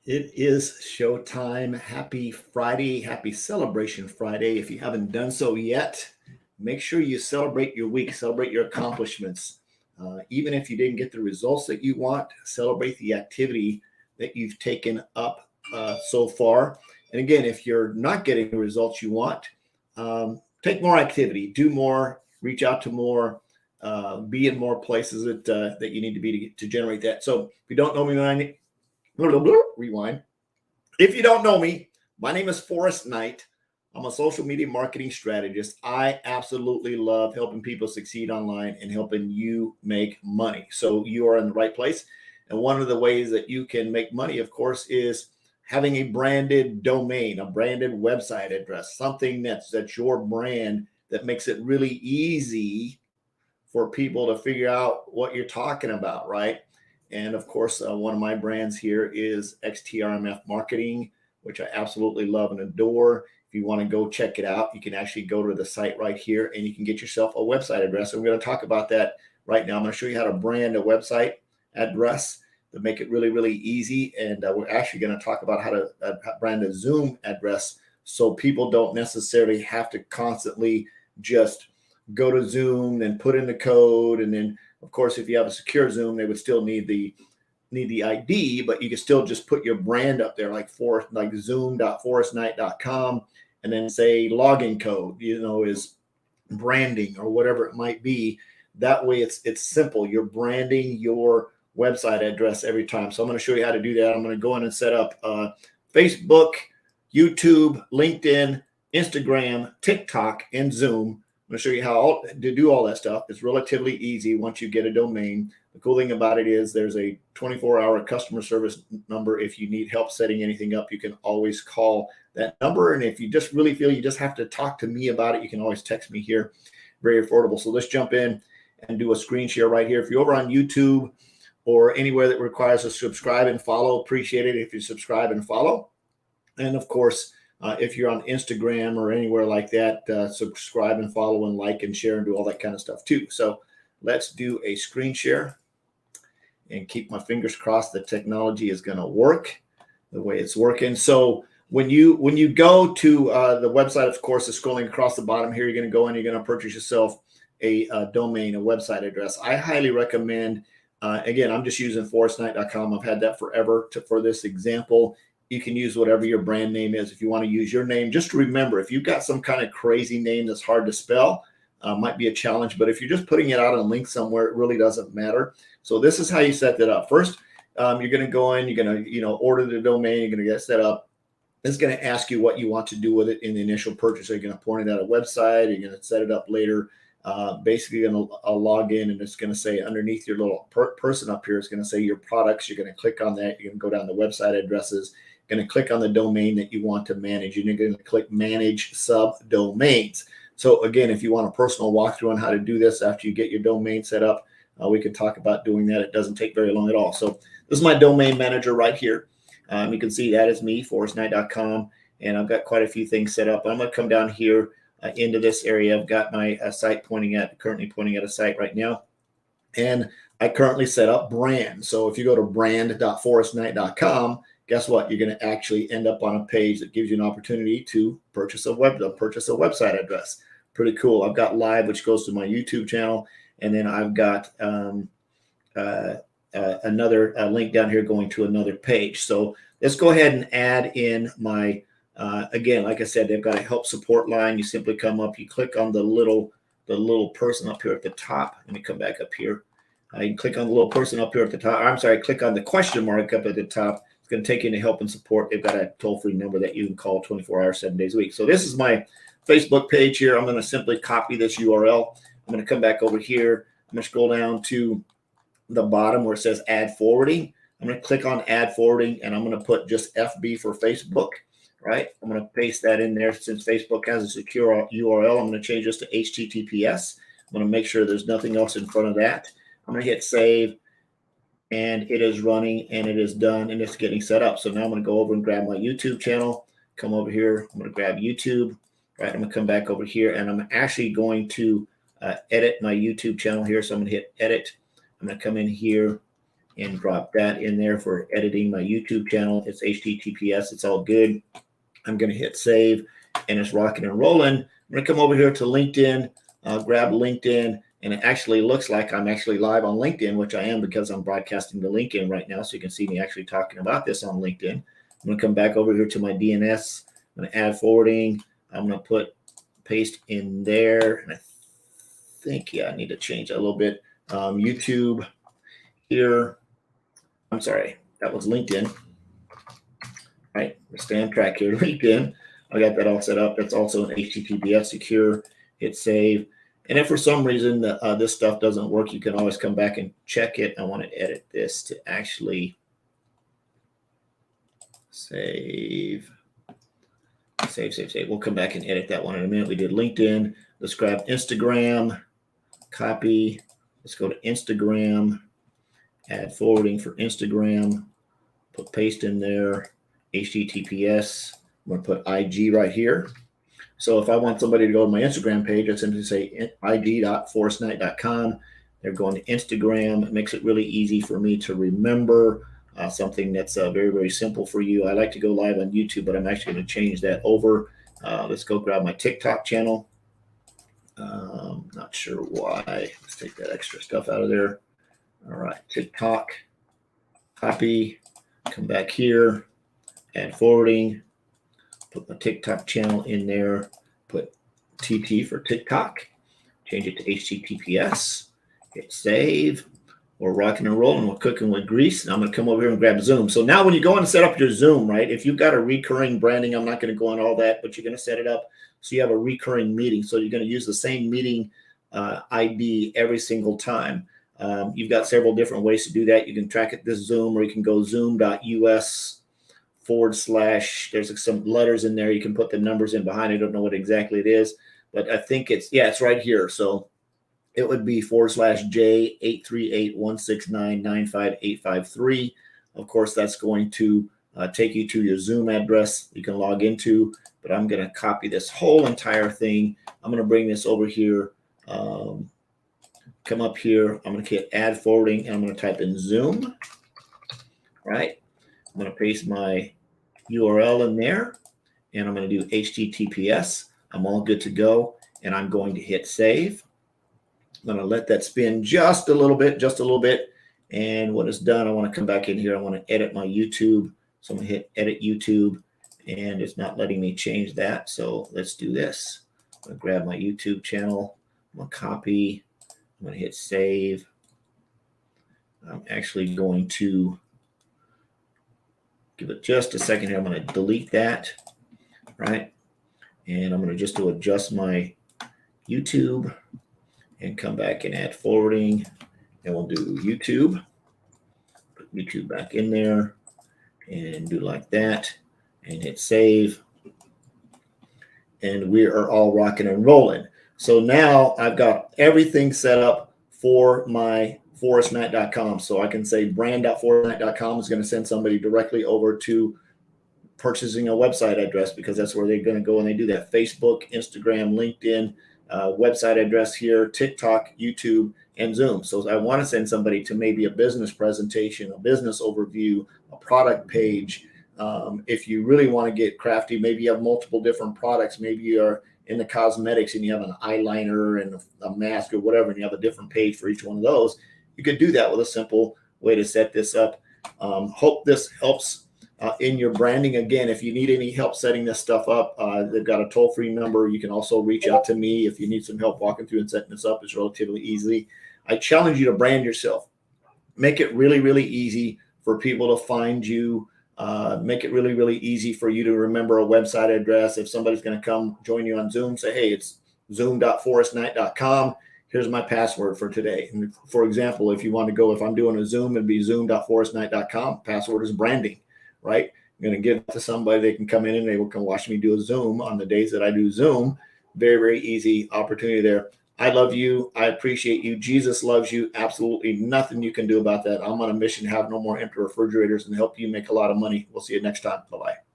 It is showtime. Happy Friday. Happy Celebration Friday. If you haven't done so yet, make sure you celebrate your week, celebrate your accomplishments. Even if you didn't get the results that you want, celebrate the activity that you've taken up so far. And again, if you're not getting the results you want, take more activity, do more, reach out to more, be in more places that you need to be to generate that. So if you don't know me, rewind. If you don't know me, my name is Forrest Knight. I'm a social media marketing strategist. I absolutely love helping people succeed online and helping you make money. So you are in the right place. And one of the ways that you can make money, of course, is having a branded domain, a branded website address, something that's your brand that makes it really easy for people to figure out what you're talking about, right? And of course, one of my brands here is XTRMF Marketing, which I absolutely love and adore. If you want to go check it out, you can actually go to the site right here and you can get yourself a website address. And we're going to talk about that right now. I'm going to show you how to brand a website address to make it really, really easy. And we're actually going to talk about how to brand a Zoom address so people don't necessarily have to constantly just go to Zoom and put in the code. And then, of course, if you have a secure Zoom, they would still need the ID, but you can still just put your brand up there, like zoom.forrestknight.com, and then say login code, is branding or whatever it might be. That way it's simple. You're branding your website address every time. So I'm going to show you how to do that. I'm going to go in and set up Facebook, YouTube, LinkedIn, Instagram, TikTok, and Zoom. I'm going to show you how to do all that stuff. It's relatively easy once you get a domain. The cool thing about it is there's a 24-hour customer service number. If you need help setting anything up, you can always call that number. And if you just really feel you just have to talk to me about it, you can always text me here. Very affordable. So let's jump in and do a screen share right here. If you're over on YouTube or anywhere that requires a subscribe and follow, appreciate it if you subscribe and follow. And of course, if you're on Instagram or anywhere like that, subscribe and follow and like and share and do all that kind of stuff too. So let's do a screen share and keep my fingers crossed the technology is going to work the way it's working. So when you go to the website, of course, it's scrolling across the bottom here. You're going to go in, you're going to purchase yourself a domain, a website address. I highly recommend, again, I'm just using forrestknight.com. I've had that forever for this example. You can use whatever your brand name is. If you want to use your name, just remember, if you've got some kind of crazy name that's hard to spell, might be a challenge. But if you're just putting it out on a link somewhere, it really doesn't matter. So this is how you set that up. First, you're going to go in, you're going to order the domain, you're going to get set up. It's going to ask you what you want to do with it in the initial purchase. You're going to point it at a website. You're going to set it up later. Basically, you're going to log in, and it's going to say underneath your little person up here, it's going to say your products. You're going to click on that. You're going to go down to website addresses. Going to click on the domain that you want to manage, and you're going to click manage subdomains. So again, if you want a personal walkthrough on how to do this after you get your domain set up, we can talk about doing that. It doesn't take very long at all. So this is my domain manager right here. You can see that is me, forrestknight.com, and I've got quite a few things set up. I'm going to come down here into this area. I've got my site currently pointing at a site right now, and I currently set up brand. So if you go to brand.forrestknight.com, guess what? You're going to actually end up on a page that gives you an opportunity to purchase a website address. Pretty cool. I've got live, which goes to my YouTube channel, and then I've got another link down here going to another page. So let's go ahead and add in my. Again, like I said, they've got a help support line. You simply come up, you click on the little person up here at the top. Let me come back up here. You can click on the little person up here at the top. I'm sorry, click on the question mark up at the top. It's going to take you into help and support. They've got a toll-free number that you can call 24 hours, 7 days a week. So this is my Facebook page here. I'm going to simply copy this URL. I'm going to come back over here. I'm going to scroll down to the bottom where it says add forwarding. I'm going to click on add forwarding, and I'm going to put just FB for Facebook, right? I'm going to paste that in there. Since Facebook has a secure URL, I'm going to change this to HTTPS. I'm going to make sure there's nothing else in front of that. I'm going to hit save. And it is running, and it is done, and it's getting set up. So now I'm going to go over and grab my YouTube channel, come over here. I'm going to grab YouTube, right? I'm going to come back over here, and I'm actually going to edit my YouTube channel here. So I'm going to hit edit. I'm going to come in here, and drop that in there for editing my YouTube channel. It's HTTPS. It's all good. I'm going to hit save, and it's rocking and rolling. I'm going to come over here to LinkedIn, grab LinkedIn, and it actually looks like I'm actually live on LinkedIn, which I am because I'm broadcasting to LinkedIn right now. So you can see me actually talking about this on LinkedIn. I'm going to come back over here to my DNS. I'm going to add forwarding. I'm going to paste in there. And I think, I need to change that a little bit. YouTube here. I'm sorry, that was LinkedIn. Right, stay on track here. LinkedIn. I got that all set up. That's also an HTTPS secure. Hit save. And if for some reason this stuff doesn't work, you can always come back and check it. I want to edit this to actually save. We'll come back and edit that one in a minute. We did LinkedIn. Let's grab Instagram, copy. Let's go to Instagram, add forwarding for Instagram, put paste in there, HTTPS. I'm going to put IG right here. So if I want somebody to go to my Instagram page, I simply say ig.forrestknight.com. They're going to Instagram. It makes it really easy for me to remember something that's very, very simple for you. I like to go live on YouTube, but I'm actually going to change that over. Let's go grab my TikTok channel. Not sure why. Let's take that extra stuff out of there. All right, TikTok, copy, come back here, add forwarding. Put my TikTok channel in there, put TT for TikTok, change it to HTTPS, hit save. We're rocking and rolling. We're cooking with grease. And I'm going to come over here and grab Zoom. So now when you go and set up your Zoom, right, if you've got a recurring branding, I'm not going to go on all that, but you're going to set it up so you have a recurring meeting. So you're going to use the same meeting ID every single time. You've got several different ways to do that. You can track it this Zoom, or you can go zoom.us / there's some letters in there. You can put the numbers in behind. I don't know what exactly it is, but I think it's right here. So it would be / J838169958553. Of course, that's going to take you to your Zoom address you can log into, but I'm going to copy this whole entire thing. I'm going to bring this over here. Come up here. I'm going to hit add forwarding, and I'm going to type in Zoom. Right. I'm going to paste my URL in there, and I'm going to do HTTPS. I'm all good to go, and I'm going to hit save. I'm going to let that spin just a little bit, and when it's done, I want to come back in here. I want to edit my YouTube, so I'm going to hit edit YouTube, and it's not letting me change that, so let's do this. I'm going to grab my YouTube channel. I'm going to copy. I'm going to hit save. I'm actually going to give it just a second here. I'm going to delete that, right? And I'm going to just adjust my YouTube and come back and add forwarding. And we'll do YouTube. Put YouTube back in there and do like that and hit save. And we are all rocking and rolling. So now I've got everything set up for my forrestknight.com. So I can say brand.forrestknight.com is going to send somebody directly over to purchasing a website address, because that's where they're going to go and they do that. Facebook, Instagram, LinkedIn, website address here, TikTok, YouTube, and Zoom. So I want to send somebody to maybe a business presentation, a business overview, a product page. If you really want to get crafty, maybe you have multiple different products. Maybe you're in the cosmetics and you have an eyeliner and a mask or whatever, and you have a different page for each one of those. You could do that with a simple way to set this up. Hope this helps in your branding. Again, if you need any help setting this stuff up, they've got a toll-free number. You can also reach out to me if you need some help walking through and setting this up. It's relatively easy. I challenge you to brand yourself. Make it really, really easy for people to find you. Make it really, really easy for you to remember a website address. If somebody's going to come join you on Zoom, say, hey, it's zoom.forrestknight.com. Here's my password for today. And for example, if you want to go, if I'm doing a Zoom, it'd be zoom.forrestknight.com. Password is branding, right? I'm going to give it to somebody. They can come in and they can watch me do a Zoom on the days that I do Zoom. Very, very easy opportunity there. I love you. I appreciate you. Jesus loves you. Absolutely nothing you can do about that. I'm on a mission to have no more empty refrigerators and help you make a lot of money. We'll see you next time. Bye-bye.